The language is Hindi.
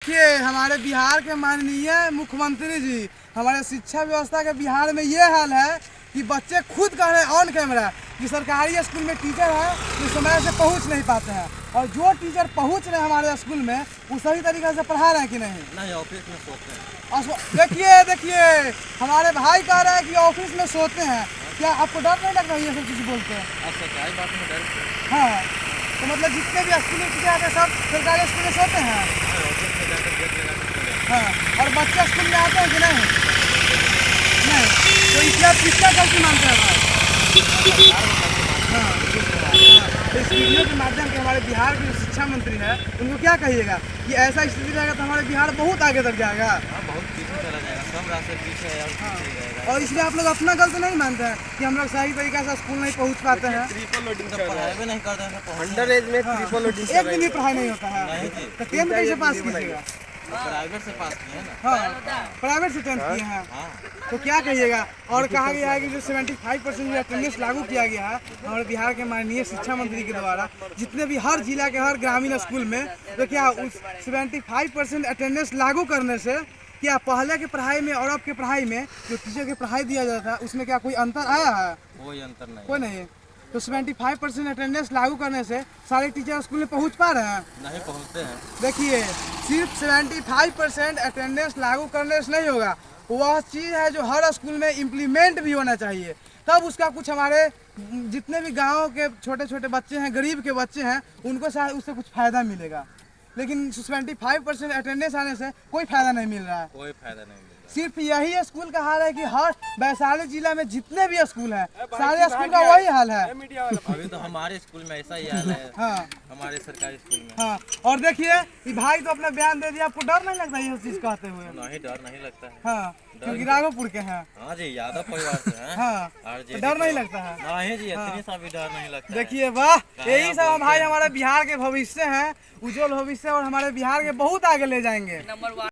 देखिए हमारे बिहार के माननीय मुख्यमंत्री जी, हमारे शिक्षा व्यवस्था के बिहार में ये हाल है कि बच्चे खुद कह रहे हैं ऑन कैमरा कि सरकारी स्कूल में टीचर है जो समय से पहुंच नहीं पाते हैं, और जो टीचर पहुंच रहे हैं हमारे स्कूल में वो सही तरीके से पढ़ा रहे हैं कि नहीं ऑफिस में सोते हैं। देखिए हमारे भाई कह रहे हैं कि ऑफिस में सोते हैं। क्या आपको डर नहीं लगता ये सब चीज़ बोलते हैं? सरकारी बात में डर। हाँ, तो मतलब जितने भी स्कूल में टीचर आते हैं सब सरकारी स्कूल में सोते हैं। हाँ, और बच्चे स्कूल में आते हैं कि नहीं? तो इसलिए आप किसका गलती मानते हैं भाई? हाँ, तो इस वीडियो के माध्यम से हमारे बिहार के जो शिक्षा मंत्री है उनको क्या कहिएगा कि ऐसा स्थिति रहेगा तो हमारे बिहार बहुत आगे तक जाएगा। बहुत पीछे चला जाएगा, सब रास्ते पीछे है और और इसलिए आप लोग अपना गलती नहीं मानते हैं कि हम लोग सही तरीके से स्कूल नहीं पहुंच पाते हैं। ट्रिपल लोडिंग पढ़ाई भी नहीं करते हैं। अंडर एज में ट्रिपल लोडिंग एक दिन भी पढ़ाई नहीं होता है, तो 10th कैसे पास कीजिएगा? प्राइवेट से पास किए ना। हाँ, प्राइवेट से 10th किए हैं। तो क्या कहिएगा? और कहा गया है कि जो 75% जो अटेंडेंस लागू किया गया है हमारे बिहार के माननीय शिक्षा मंत्री के द्वारा, जितने भी हर जिला के हर ग्रामीण स्कूल में, तो क्या उस 75% अटेंडेंस लागू करने से क्या पहले की पढ़ाई में और अब की पढ़ाई में जो टीचर की पढ़ाई दिया जाता है उसमें क्या कोई अंतर आया है? कोई अंतर नहीं, कोई नहीं। तो 75% अटेंडेंस लागू करने से सारे टीचर स्कूल में पहुंच पा रहे हैं? नहीं पहुँचते हैं। देखिए सिर्फ 75% अटेंडेंस लागू करने से नहीं होगा, वह चीज़ है जो हर स्कूल में इम्प्लीमेंट भी होना चाहिए, तब उसका कुछ हमारे जितने भी गाँव के छोटे छोटे बच्चे हैं, गरीब के बच्चे हैं, उनको शायद उससे कुछ फ़ायदा मिलेगा। लेकिन 75% अटेंडेंस आने से कोई फ़ायदा नहीं मिल रहा है। कोई फायदा नहीं मिल रहा। सिर्फ यही स्कूल का हाल है कि हर वैशाली जिला में जितने भी स्कूल हैं सारे स्कूल का वही हाल है। अभी तो हमारे स्कूल में ऐसा ही हाल है। हाँ, हमारे सरकारी स्कूल में। हाँ, और देखिए ये भाई तो अपना बयान दे दिया, आपको डर नहीं लगता ये चीज़ कहते हुए? नहीं, डर नहीं लगता है। हाँ, क्योंकि राघोपुर के हैं। हाँ जी, यादव परिवार से हैं। हाँ, तो डर नहीं लगता है? नहीं जी, इतनी सा भी डर नहीं लगता है। देखिए वाह, यही सब भाई हमारे बिहार के भविष्य हैं, उज्जवल भविष्य, और हमारे बिहार के बहुत आगे ले जाएंगे।